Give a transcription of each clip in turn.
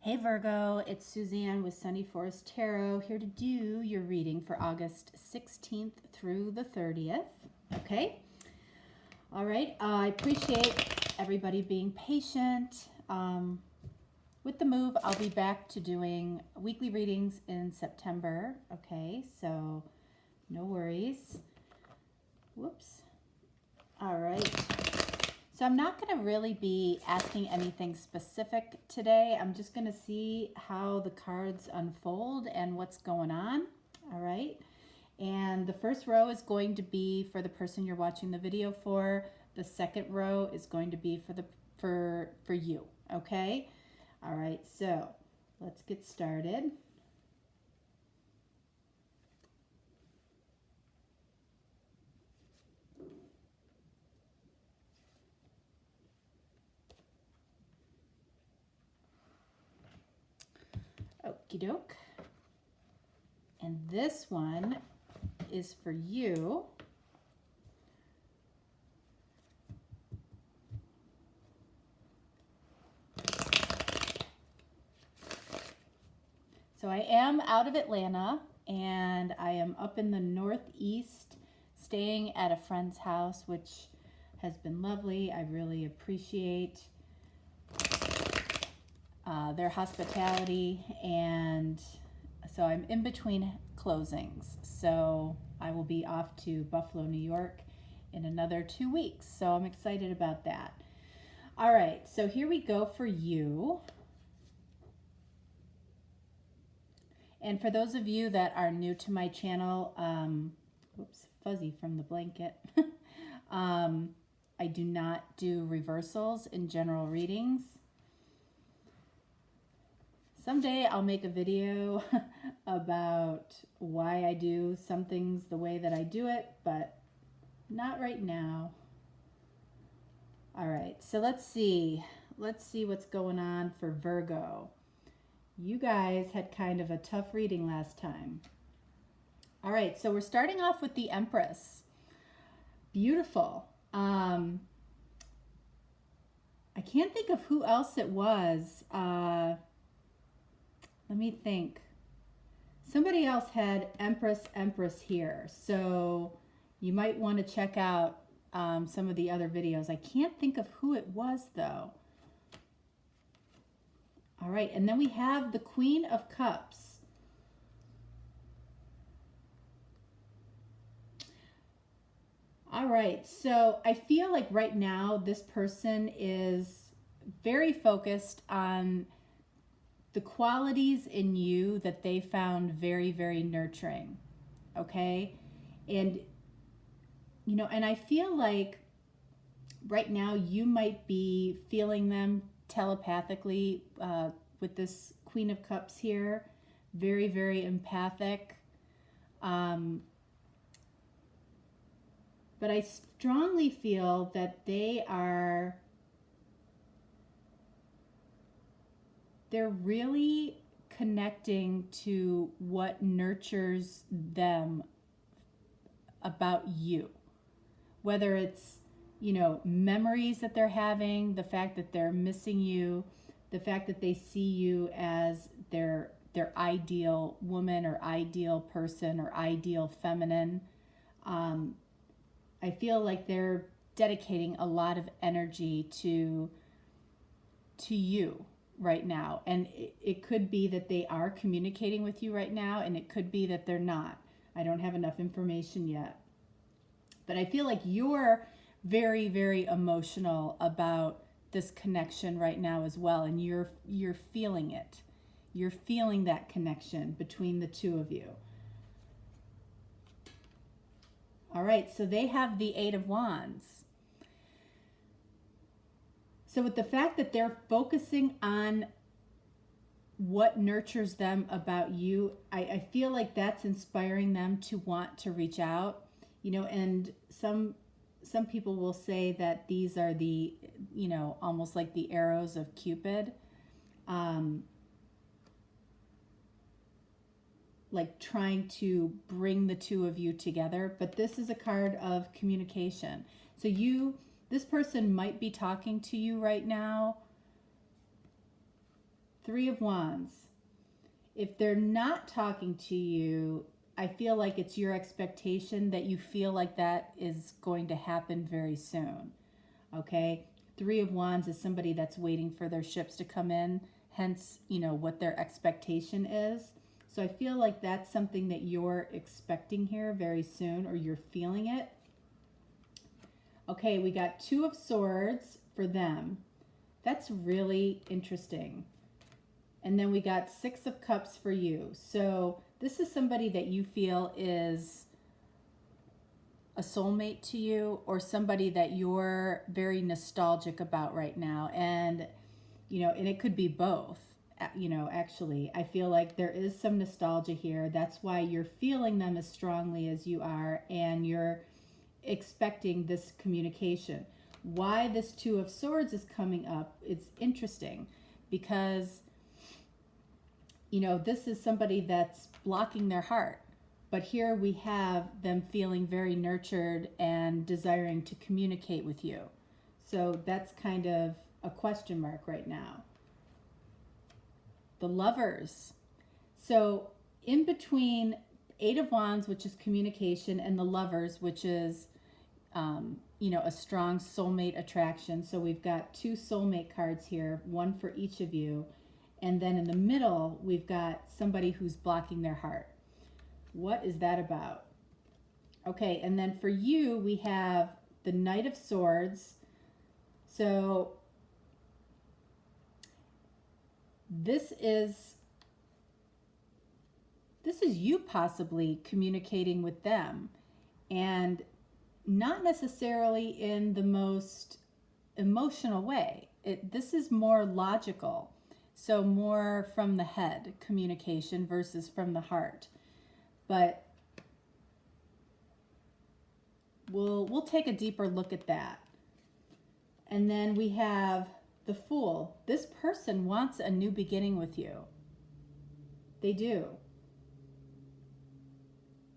Hey Virgo, it's Suzanne with Sunny Forest Tarot here to do your reading for August 16th through the 30th. Okay? All right. I appreciate everybody being patient. With the move, I'll be back to doing weekly readings in September. Okay, so no worries. Whoops. All right. So I'm not going to really be asking anything specific today. I'm just going to see how the cards unfold and what's going on. All right. And the first row is going to be for the person you're watching the video for. The second row is going to be for you. Okay. All right. So let's get started. Okie doke. And this one is for you. So I am out of Atlanta and I am up in the Northeast staying at a friend's house, which has been lovely. I really appreciate their hospitality, and so I'm in between closings. So I will be off to Buffalo, New York in another 2 weeks. So I'm excited about that. All right, so here we go for you. And for those of you that are new to my channel, whoops, fuzzy from the blanket. I do not do reversals in general readings. Someday I'll make a video about why I do some things the way that I do it, but not right now. All right, so let's see. Let's see what's going on for Virgo. You guys had kind of a tough reading last time. All right, so we're starting off with the Empress. Beautiful. I can't think of who else it was. Let me think. Somebody else had Empress here. So you might want to check out some of the other videos. I can't think of who it was though. All right, and then we have the Queen of Cups. All right, so I feel like right now this person is very focused on the qualities in you that they found very, very nurturing, okay? And, you know, and I feel like right now you might be feeling them telepathically with this Queen of Cups here. Very, very empathic. But I strongly feel that they're really connecting to what nurtures them about you. Whether it's, you know, memories that they're having, the fact that they're missing you, the fact that they see you as their ideal woman or ideal person or ideal feminine. I feel like they're dedicating a lot of energy to you right now. And it could be that they are communicating with you right now, and it could be that they're not. I don't have enough information yet. But I feel like you're very, very emotional about this connection right now as well, and you're feeling it. You're feeling that connection between the two of you. All right, so they have the Eight of Wands. So with the fact that they're focusing on what nurtures them about you, I feel like that's inspiring them to want to reach out, you know, and some people will say that these are the, you know, almost like the arrows of Cupid. Like trying to bring the two of you together, but this is a card of communication. So this person might be talking to you right now Three of Wands. If they're not talking to you, I feel like it's your expectation that you feel like that is going to happen very soon. Okay? Three of Wands is somebody that's waiting for their ships to come in, hence, what their expectation is. So I feel like that's something that you're expecting here very soon, or you're feeling it. Okay, we got Two of Swords for them. That's really interesting. And then we got Six of Cups for you. So this is somebody that you feel is a soulmate to you, or somebody that you're very nostalgic about right now. And, and it could be both. Actually, I feel like there is some nostalgia here. That's why you're feeling them as strongly as you are, and you're expecting this communication. Why this Two of Swords is coming up, it's interesting because, this is somebody that's blocking their heart. But here we have them feeling very nurtured and desiring to communicate with you. So that's kind of a question mark right now. The Lovers. So in between Eight of Wands, which is communication, and the Lovers, which is, a strong soulmate attraction. So we've got two soulmate cards here, one for each of you. And then in the middle, we've got somebody who's blocking their heart. What is that about? Okay, and then for you, we have the Knight of Swords. So this is you possibly communicating with them, and not necessarily in the most emotional way. This is more logical. So more from the head communication versus from the heart. But we'll take a deeper look at that. And then we have the Fool. This person wants a new beginning with you. They do.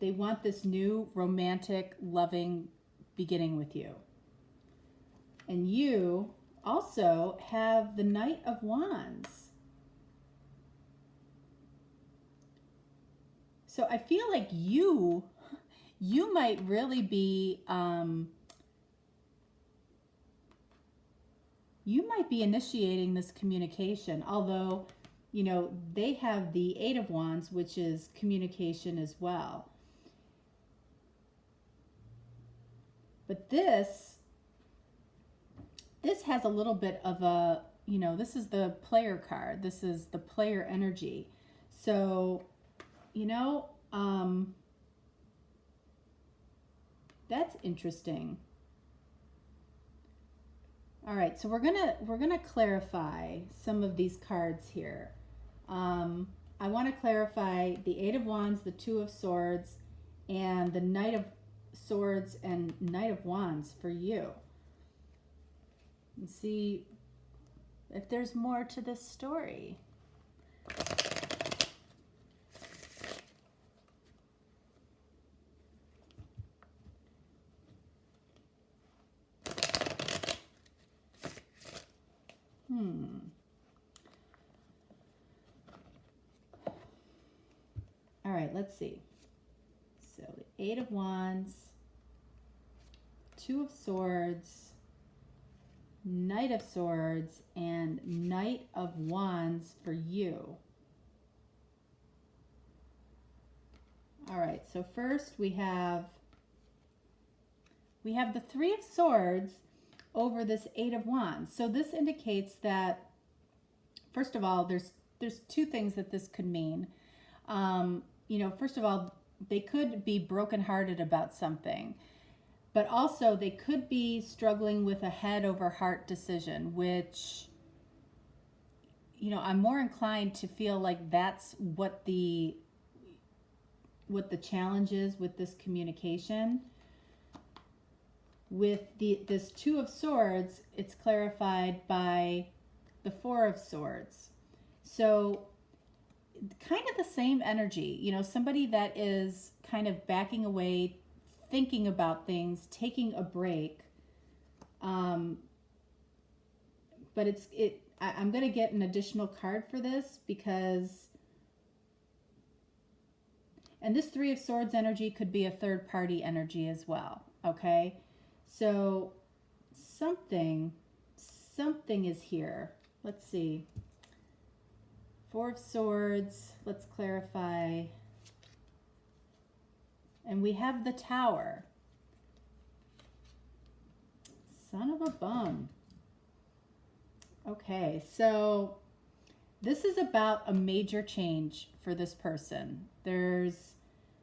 They want this new romantic, loving beginning with you. And you also have the Knight of Wands. So I feel like you might really be, you might be initiating this communication, although, they have the Eight of Wands, which is communication as well. But this has a little bit of a, this is the player card. This is the player energy. So, that's interesting. All right, so we're gonna clarify some of these cards here. I want to clarify the Eight of Wands, the Two of Swords, and the Knight of Swords and Knight of Wands for you. And see if there's more to this story. All right, let's see. So the Eight of Wands, Two of Swords, Knight of Swords, and Knight of Wands for you. All right, so first we have the Three of Swords over this Eight of Wands. So this indicates that, first of all, there's two things that this could mean. First of all, they could be brokenhearted about something, but also they could be struggling with a head over heart decision, which, I'm more inclined to feel like that's what the challenge is with this communication. With this Two of Swords, it's clarified by the Four of Swords. So kind of the same energy, somebody that is kind of backing away, thinking about things, taking a break. But I'm going to get an additional card for this because, and this Three of Swords energy could be a third party energy as well. Okay. So something is here. Let's see. Four of Swords. Let's clarify. And we have the Tower. Son of a bum. Okay, so this is about a major change for this person. There's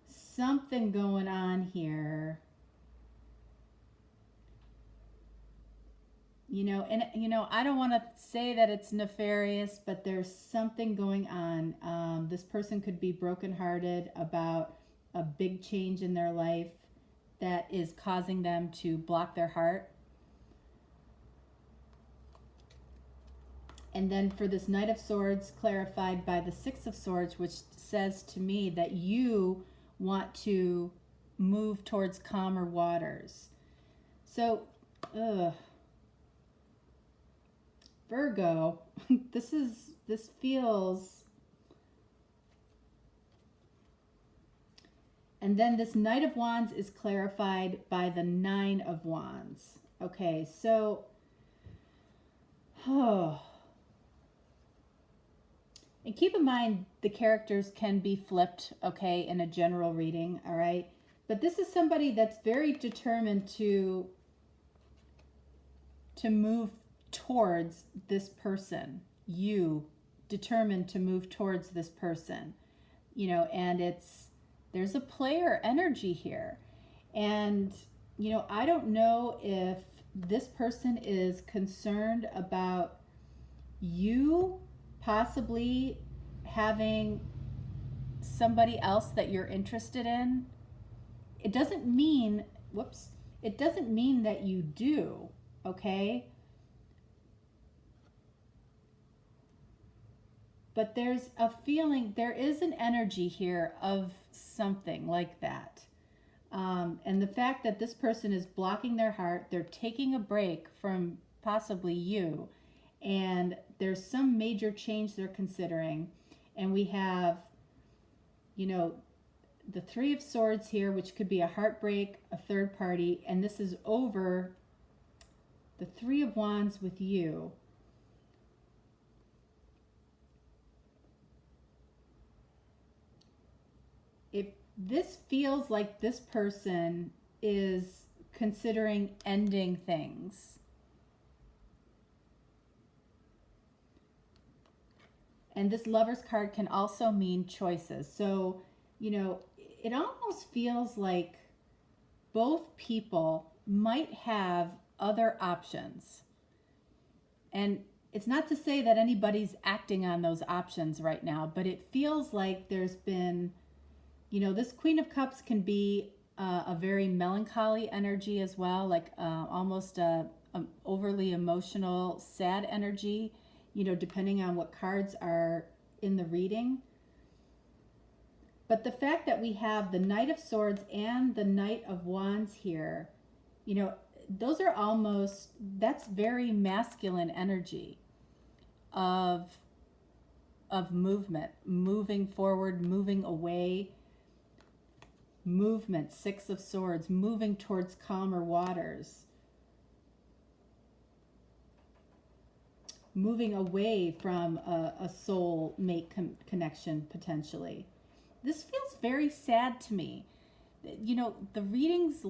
something going on here. I don't want to say that it's nefarious, but there's something going on. This person could be brokenhearted about a big change in their life that is causing them to block their heart. And then for this Knight of Swords, clarified by the Six of Swords, which says to me that you want to move towards calmer waters. So, Virgo, this feels... And then this Knight of Wands is clarified by the Nine of Wands. Okay, so... And keep in mind, the characters can be flipped, okay, in a general reading, all right? But this is somebody that's very determined to move towards this person. You determined to move towards this person, and there's a player energy here. And, I don't know if this person is concerned about you possibly having somebody else that you're interested in. It doesn't mean that you do, okay? But there's a feeling, there is an energy here of something like that. And the fact that this person is blocking their heart, they're taking a break from possibly you, and there's some major change they're considering. And we have, the Three of Swords here, which could be a heartbreak, a third party, and this is over the Three of Wands with you. This feels like this person is considering ending things. And this Lover's card can also mean choices. So, it almost feels like both people might have other options. And it's not to say that anybody's acting on those options right now, but it feels like there's been... this Queen of Cups can be a very melancholy energy as well, like almost a overly emotional, sad energy, depending on what cards are in the reading. But the fact that we have the Knight of Swords and the Knight of Wands here, those are almost, that's very masculine energy of movement, moving forward, moving away. Movement, Six of Swords, moving towards calmer waters, moving away from a soul mate connection potentially. This feels very sad to me. The readings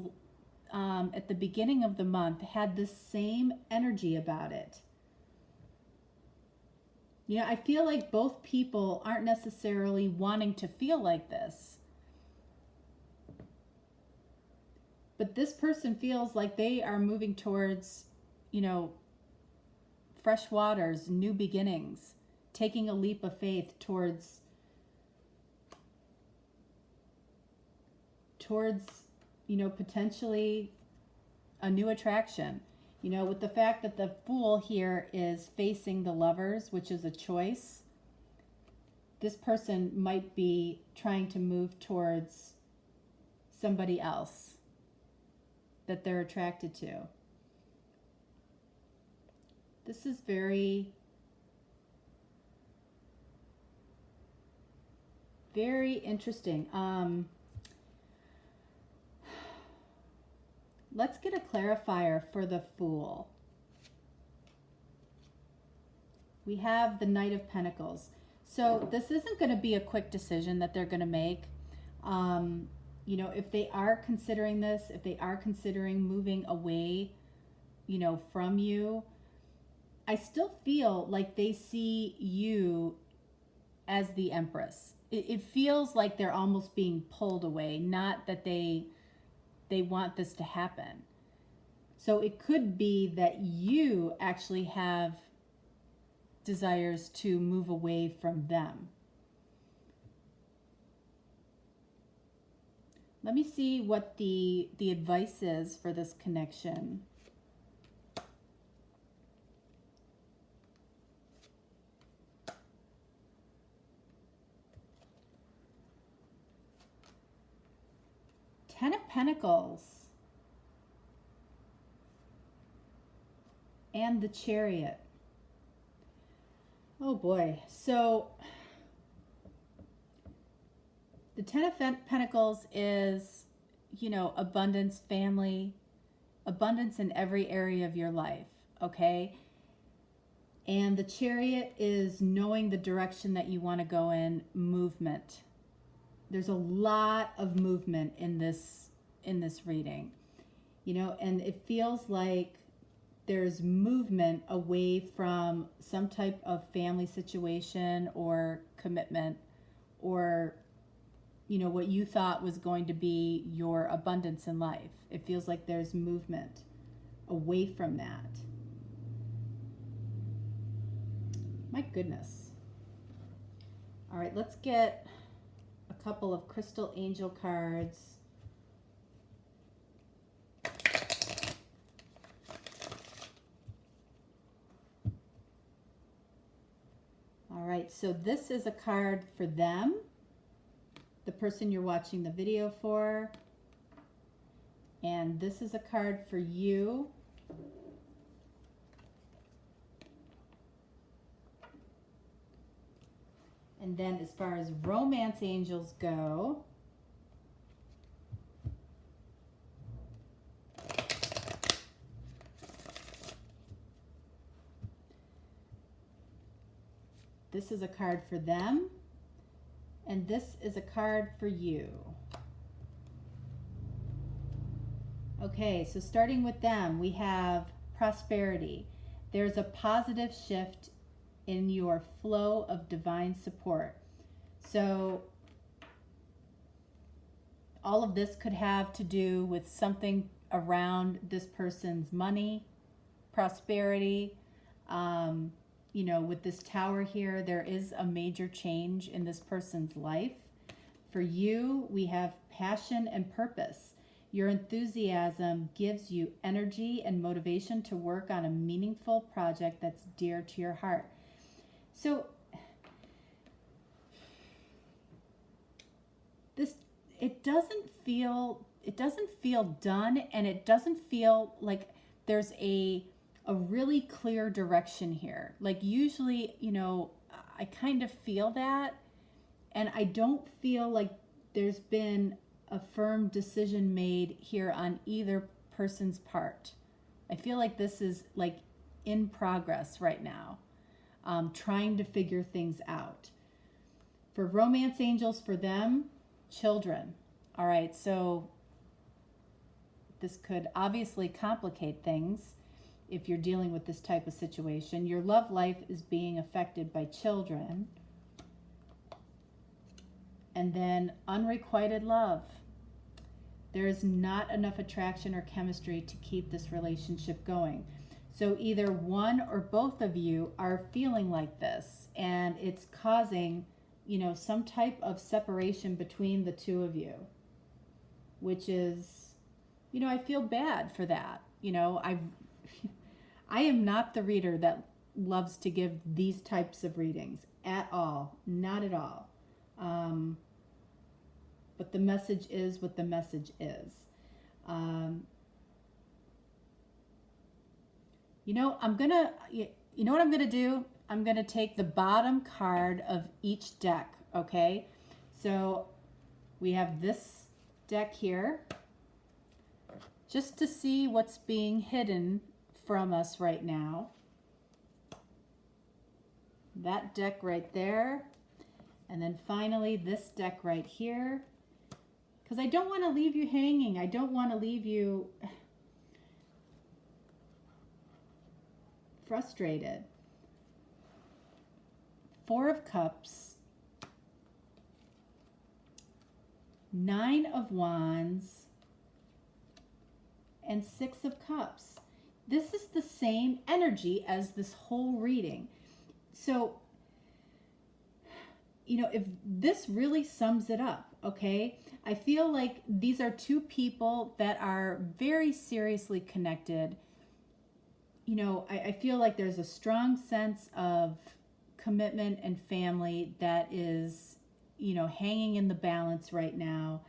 at the beginning of the month had the same energy about it. I feel like both people aren't necessarily wanting to feel like this. But this person feels like they are moving towards, fresh waters, new beginnings, taking a leap of faith towards, potentially a new attraction. With the fact that the Fool here is facing the Lovers, which is a choice, this person might be trying to move towards somebody else that they're attracted to. This is very Very interesting. Let's get a clarifier for the Fool. We have the Knight of Pentacles. So this isn't going to be a quick decision that they're going to make. You know, if they are considering this, if they are considering moving away, you know, from you, I still feel like they see you as the Empress. It feels like they're almost being pulled away, not that they want this to happen. So it could be that you actually have desires to move away from them. Let me see what the advice is for this connection. Ten of Pentacles and the Chariot. Oh boy. So the Ten of Pentacles is, you know, abundance, family, abundance in every area of your life, okay? And the Chariot is knowing the direction that you want to go in, movement. There's a lot of movement in this reading, you know, and it feels like there's movement away from some type of family situation or commitment, or, you know, what you thought was going to be your abundance in life. It feels like there's movement away from that. My goodness. All right, let's get a couple of crystal angel cards. All right, so this is a card for them, the person you're watching the video for. And this is a card for you. And then as far as romance angels go, this is a card for them, and this is a card for you. Okay, so starting with them, we have prosperity. There's a positive shift in your flow of divine support. So all of this could have to do with something around this person's money, prosperity. You know, with this Tower here, there is a major change in this person's life. For you, we have passion and purpose. Your enthusiasm gives you energy and motivation to work on a meaningful project that's dear to your heart. So this, it doesn't feel done, and it doesn't feel like there's a really clear direction here. Like usually, you know, I kind of feel that, and I don't feel like there's been a firm decision made here on either person's part. I feel like this is like in progress right now, trying to figure things out. For romance angels, for them, children. All right, so this could obviously complicate things if you're dealing with this type of situation. Your love life is being affected by children. And then unrequited love. There is not enough attraction or chemistry to keep this relationship going. So either one or both of you are feeling like this, and it's causing, you know, some type of separation between the two of you, which is, you know, I feel bad for that. You know, I am not the reader that loves to give these types of readings at all, not at all. But the message is what the message is. You know, you know what I'm gonna do? I'm gonna take the bottom card of each deck, okay? So we have this deck here just to see what's being hidden from us right now. That deck right there. And then finally this deck right here. Because I don't want to leave you hanging. I don't want to leave you frustrated. Four of Cups, Nine of Wands, and Six of Cups. This is the same energy as this whole reading. So, you know, if this really sums it up, okay? I feel like these are two people that are very seriously connected. You know, I feel like there's a strong sense of commitment and family that is, you know, hanging in the balance right now.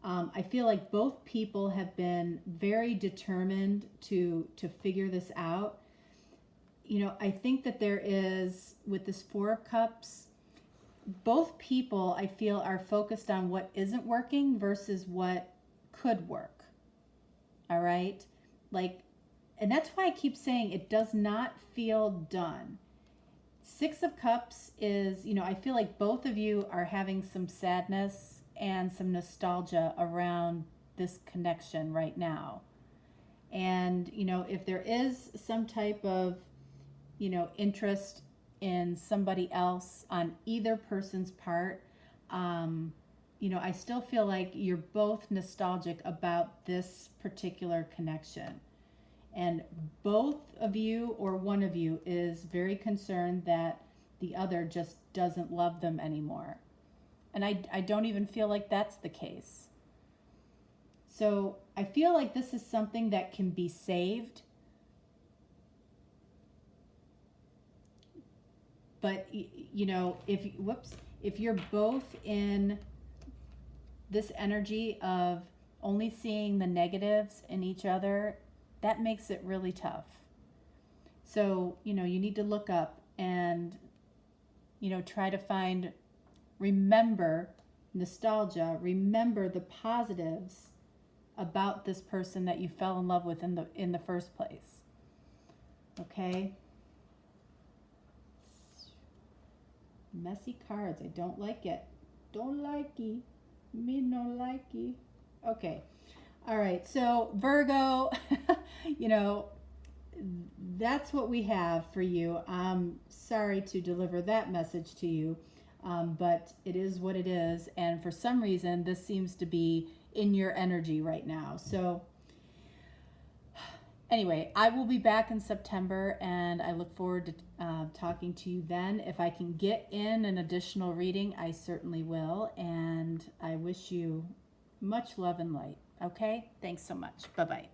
I feel like both people have been very determined to figure this out. You know, I think that there is, with this Four of Cups, both people, I feel, are focused on what isn't working versus what could work. All right? Like, and that's why I keep saying it does not feel done. Six of Cups is, you know, I feel like both of you are having some sadness and some nostalgia around this connection right now. And, you know, if there is some type of, you know, interest in somebody else on either person's part, you know, I still feel like you're both nostalgic about this particular connection. And both of you or one of you is very concerned that the other just doesn't love them anymore. And I don't even feel like that's the case. So I feel like this is something that can be saved. But, you know, if you're both in this energy of only seeing the negatives in each other, that makes it really tough. So, you know, you need to look up and, you know, try to find, remember nostalgia, remember the positives about this person that you fell in love with in the first place. Okay? Messy cards. I don't like it. Don't like it. Me no like it. Okay. All right. So Virgo, you know, that's what we have for you. I'm sorry to deliver that message to you, but it is what it is. And for some reason, this seems to be in your energy right now. So anyway, I will be back in September, and I look forward to talking to you then. If I can get in an additional reading, I certainly will. And I wish you much love and light. Okay? Thanks so much. Bye-bye.